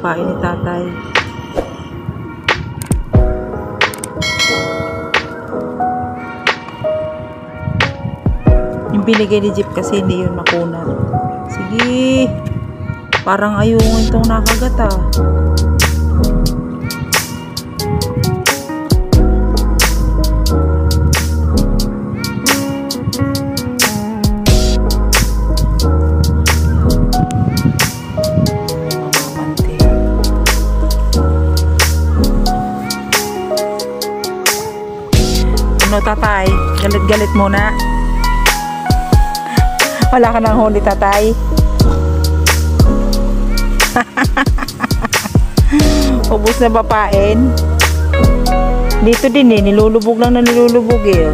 tupain ni tatay. Yung binigay ni Jeep kasi hindi yun makunat. Sige, parang ayungin itong nakagat ah. Ano tatay? Galit-galit muna. Wala ka nang huli tatay. Ubus na bapain. Dito din eh, nilulubog lang na nilulubog eh.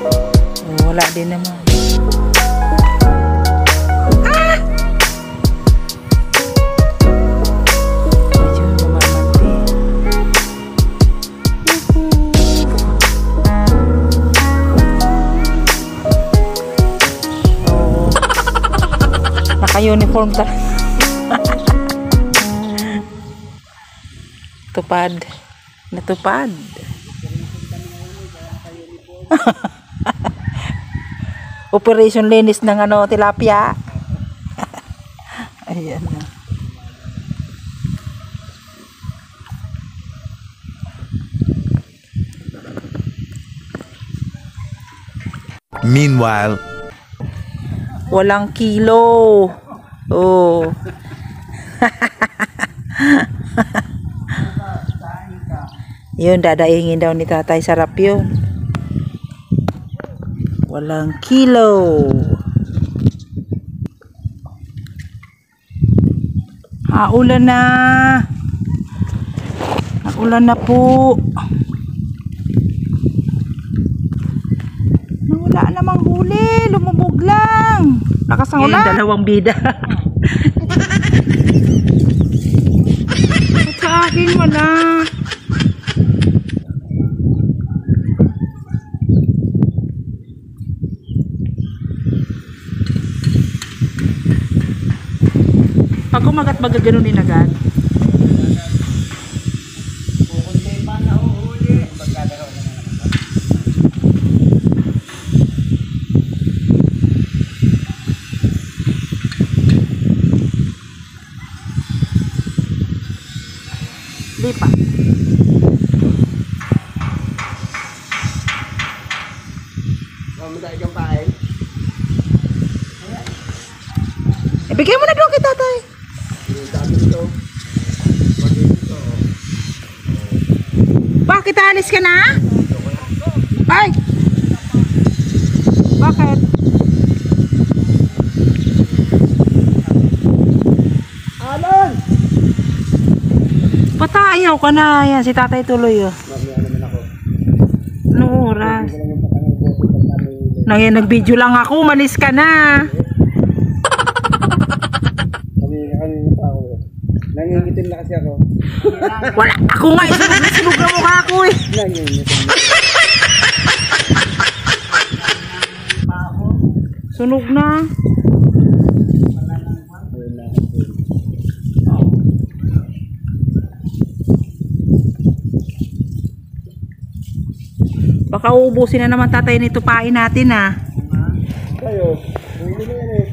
Oh, wala din naman. Naka-uniform ta. Tupad. Natupad. Operation linis ng ano, tilapia. Ayan na. Meanwhile, walang kilo. Oh. Yun, dadaingin daw ni tatay. Sarap yun. Walang kilo. Ulan na. Ulan na po. Wala namang huli. Lumubog lang. Lakas ang ulan. Dalawang bida. At sa akin wala. Pag kumagat magaganunin agad. Lipa. Ibigay mo na doon kay tatay. Bakit alis ka na? Ay! Bakit? Alon! Patayaw ka na. Yan, si tatay tuloy oh. Anong oras? Nag-video lang ako. Malis ka na. Kanina pa ako. Nangingitim na kasi ako. Wala. Ako nga. Isunod na mukha ako eh. Nangingitim na. Sunog na. Baka uubusin na naman tatay nito pain natin ah. Kayo, hindi na yan eh.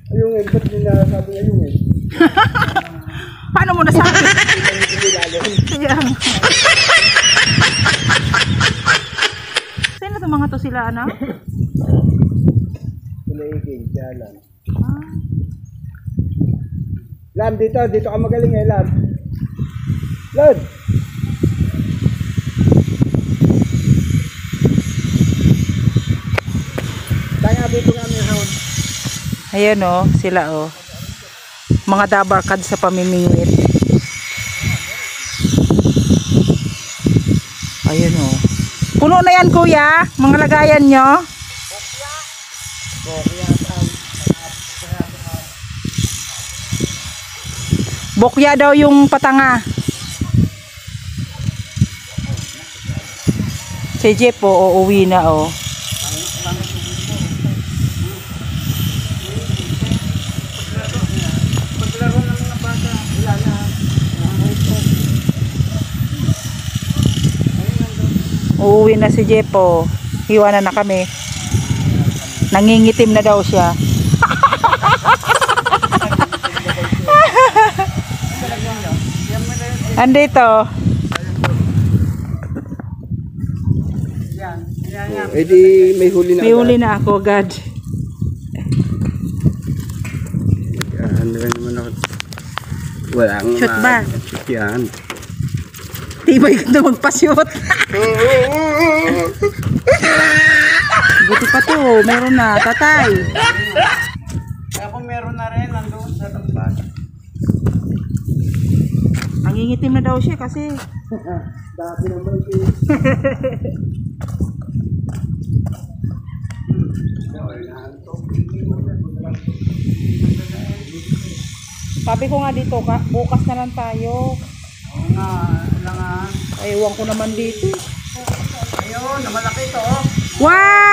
Ayungin, ba't nila sabi ayungin? Paano mo nasabi? Ayan. Sino itong mga to sila ano? Sila iking, siya Lam. Lam, dito ka magaling eh, Lam. Lod! Dito nga may hound. Ayan oh, sila oh. Mga dabarkad sa pamimingwit. Ayun oh. Puno na yan kuya, mga lagayan nyo. Bokya daw yung patanga. Si Jeep oh, uuwi na oh. Uuwi na si Jepo. Hiwanan na kami. Nangingitim na daw siya. Andito. Eh di may huli na. May huli na ako agad. Yan, naman ako. Walang Shoot ba? Shoot yan. Tibay ka na magpa-shoot. Buti pa to. Meron na. Tatay. Ako meron na rin. Nandoon sa lambat. Nangingitim na daw siya kasi. Dati naman ito. Sabi ko nga dito, bukas na lang tayo. Oo nga, kailangan. Ewan ko naman dito. Ayun, namalaki ito. Wow!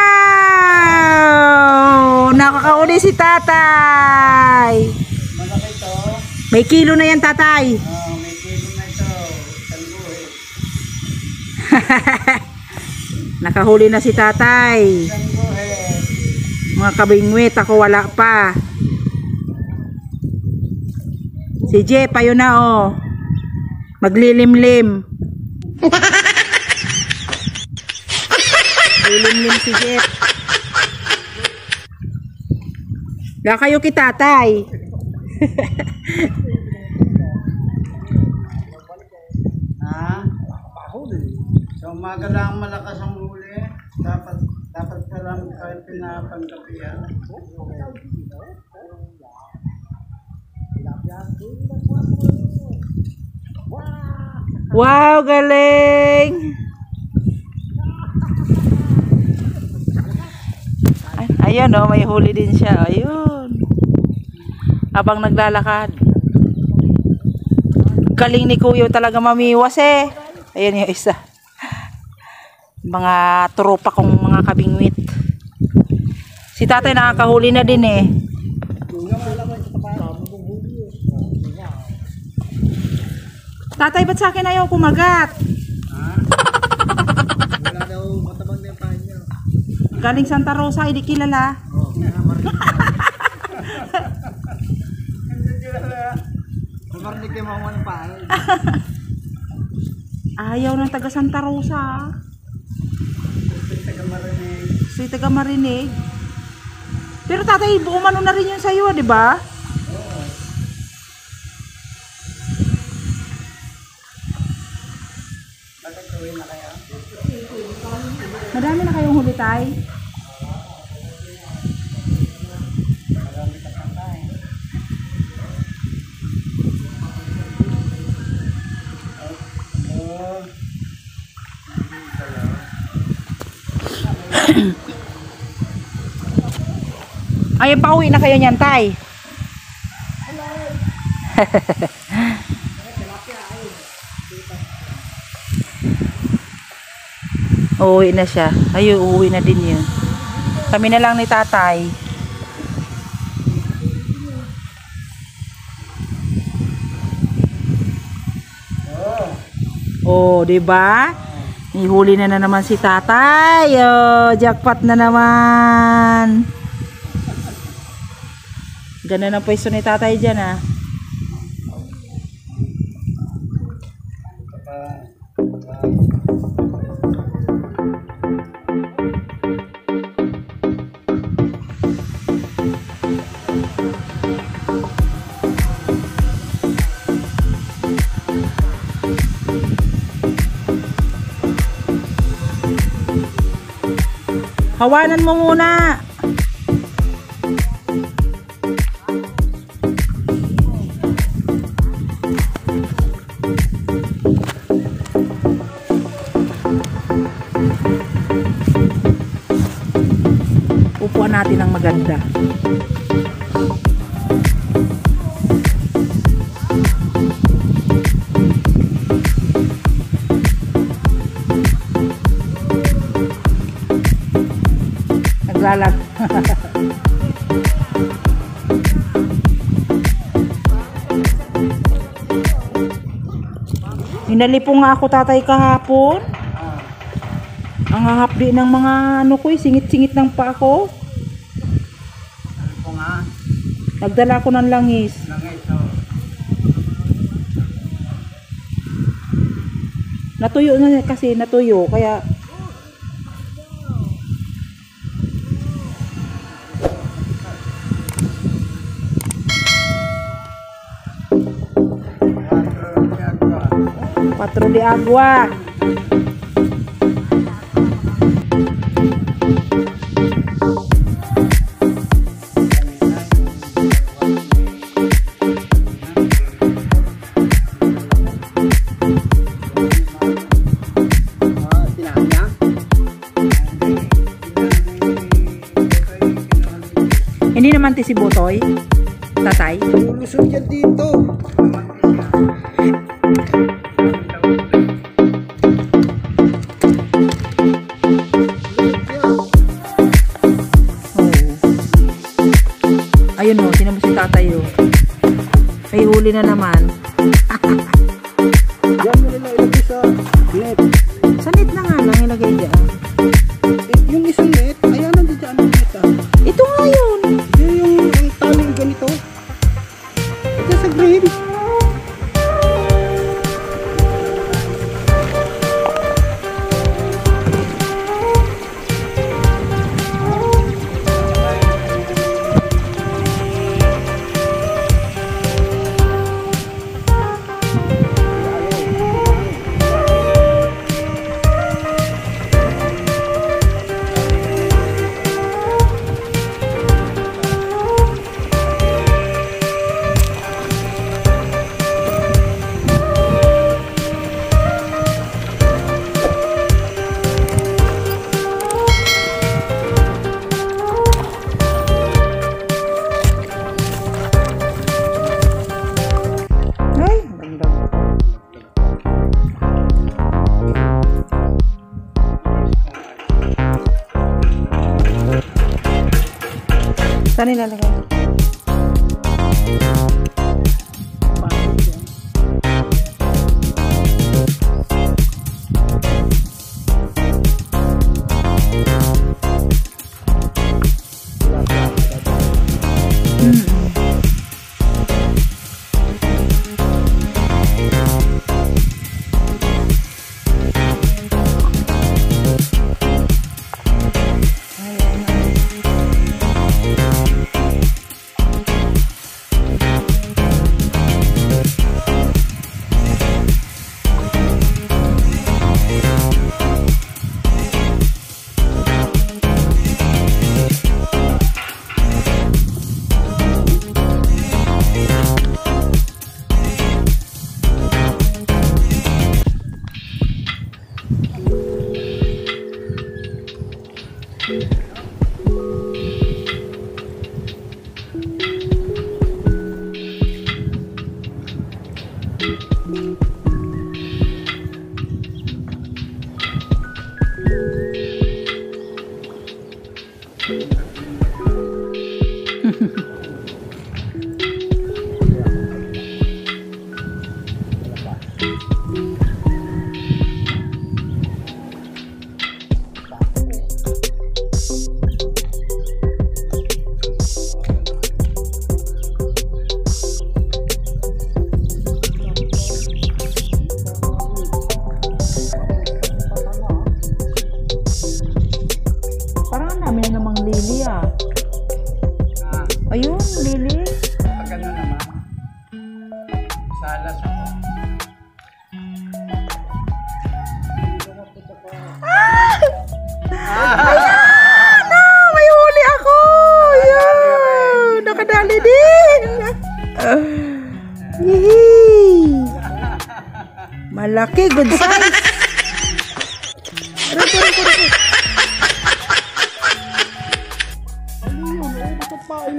Nakakauli si tatay. Malaki ito. May kilo na yan, tatay. Oh, may kilo na ito. Tanggo eh. Nakahuli na si tatay. Tanggo eh. Mga kabingwit, ako wala pa. Si Jeff, ayun na oh. Maglilimlim. Lilimlim si Jeff. Wala kayo kay tatay. Ha? So umaga lang malakas ang huli. Dapat pa lang kahit pinapanggapihan. Wow, galing! Ayun oh, may huli din siya. Ayun. Habang naglalakad. Galing ni Kuya talaga mamiwas eh. Ayun yung isa. Mga tropa kong mga kabingwit. Si tatay nakakahuli na din eh. Tatay, ba't sa akin ayaw kumagat? Wala daw matabang na yung pahin niya. Galing Santa Rosa, hindi kilala. Oo, hindi kilala. Kumarinig kayo makuha ng pahin. Ayaw ng taga Santa Rosa. Si taga Marinig. Pero tatay, umano na rin yun sa'yo, di ba? Madami na kayong huli, tay? Ay, pauwi na kayo niyan, tay. Uuwi na siya. Ay, uuwi na din yun. Kami na lang ni tatay. Oh, 'di ba? Nihuli na naman si tatay. Oh, jackpot na naman. Ganda ng pwesto ni tatay dyan ah. Hawanan mo muna. Upuan natin ang maganda. Naglalag. Hinalipo nga ako tatay kahapon. Ang hahapdi ng mga ano ko, singit-singit ng pa ako. Ano po nga? Nagdala ko ng langis. Langis, oh. Natuyo na kasi, natuyo. Kaya, patro de agua. Hindi naman ti si Botoy, tatay. Lulusog yan dito. Ayun o, tinan mo si tatay o. May huli na naman. Yan mo nila ilagay sa net. Sa net na nga lang ilagay dyan. Yung isang net, ayan nandiyan dyan ang net ah. Ito nga yun. Yung ang taling ganito. Ito sa green. Ay, ganda. Saan nilalagay? Ayun, lili. Pag ano naman, salas ako. Ayan! Ah, may huli ako! Ayan! Nakadali din! Yee! Malaki, good size!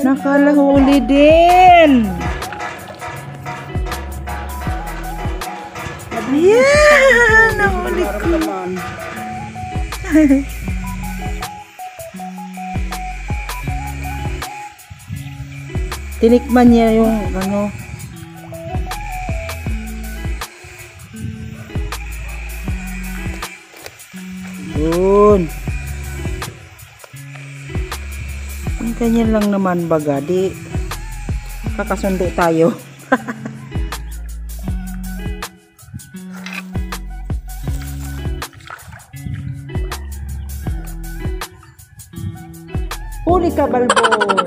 Nakalahuli din! Ayan! Nahuli ko! Tinikman niya yung ano. Oh. Ayun. Ganyan lang naman baga. Di kakasundo tayo. Huli ka, Balbon.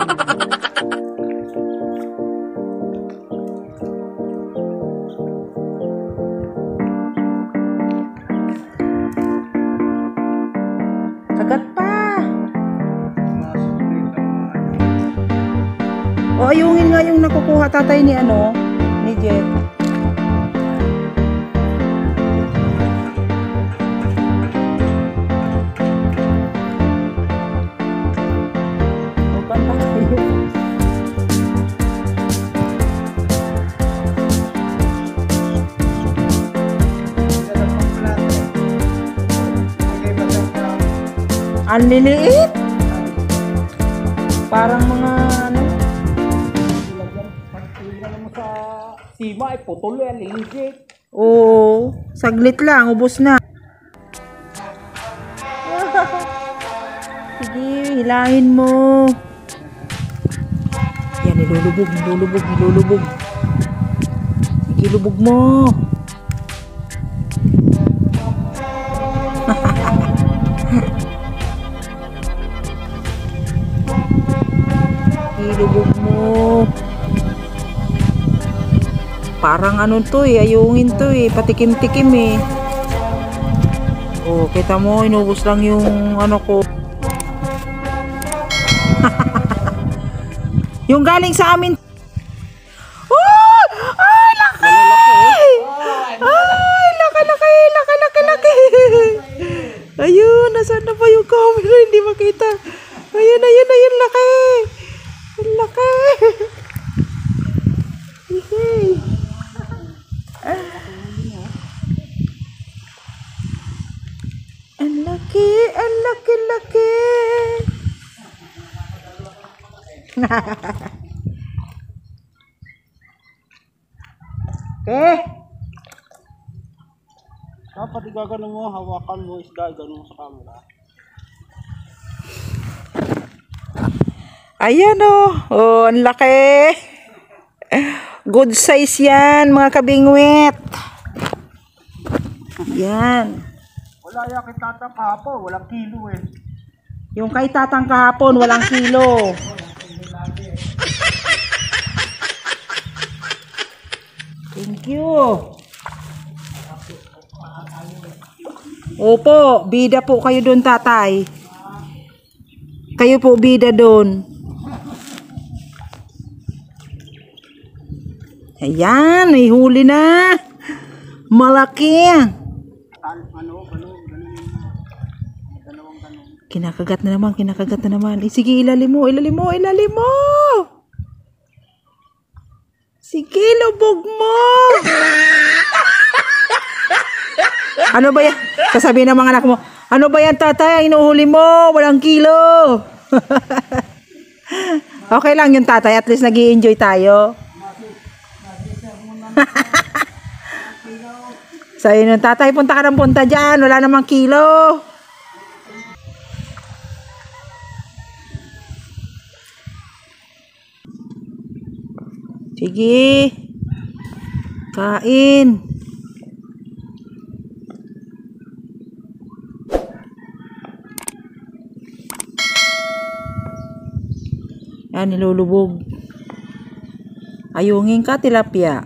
Kagat pa. O ayungin nga yung nakukuha tatay ni ni Jet. Ang liliit. Parang mga mo sa sima ay putol yan, liligit. Oo, saglit lang, ubos na. Sige, hilahin mo. Yan, nilulubog. Sige, lubog mo. Ilubog mo. Parang to ayungin to patikim-tikim Oh, kita mo, inubos lang yung ko. Yung galing sa amin. Oh! Ay, laki! Ay, laki! Ayun, nasaan na ba yung camera? Hindi makita. Ayun, laki! Ang laki! Ang laki! Dapat igagano mo, hawakan mo isda, gano'n sa camera. Ayan oh, ang laki. Good size yan, mga kabingwit. Yan. Wala yan kay tatang kahapon, walang kilo Yung kay tatang kahapon, walang kilo. Thank you. Opo, bida po kayo doon, tatay. Kayo po bida doon. Ayan, may huli na. Malaki. Kinakagat na naman. Sige, ilalim mo. Sige, lubog mo. Ano ba yan? Sasabihin ng mga anak mo, ano ba yan, tatay? Ang inuhuli mo, walang kilo. Okay lang yung tatay, at least nag-i-enjoy tayo. Sabi ng tatay, punta ka ng punta dyan, wala namang kilo. Sige, kain. Yan, nilulubog. Ayungin ka, tilapia.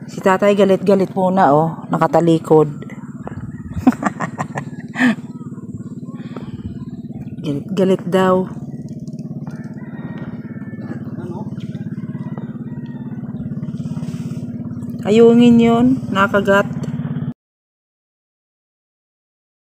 Si tatay galit-galit muna, nakatalikod. Galit-galit daw. Ayungin yun, nakagat.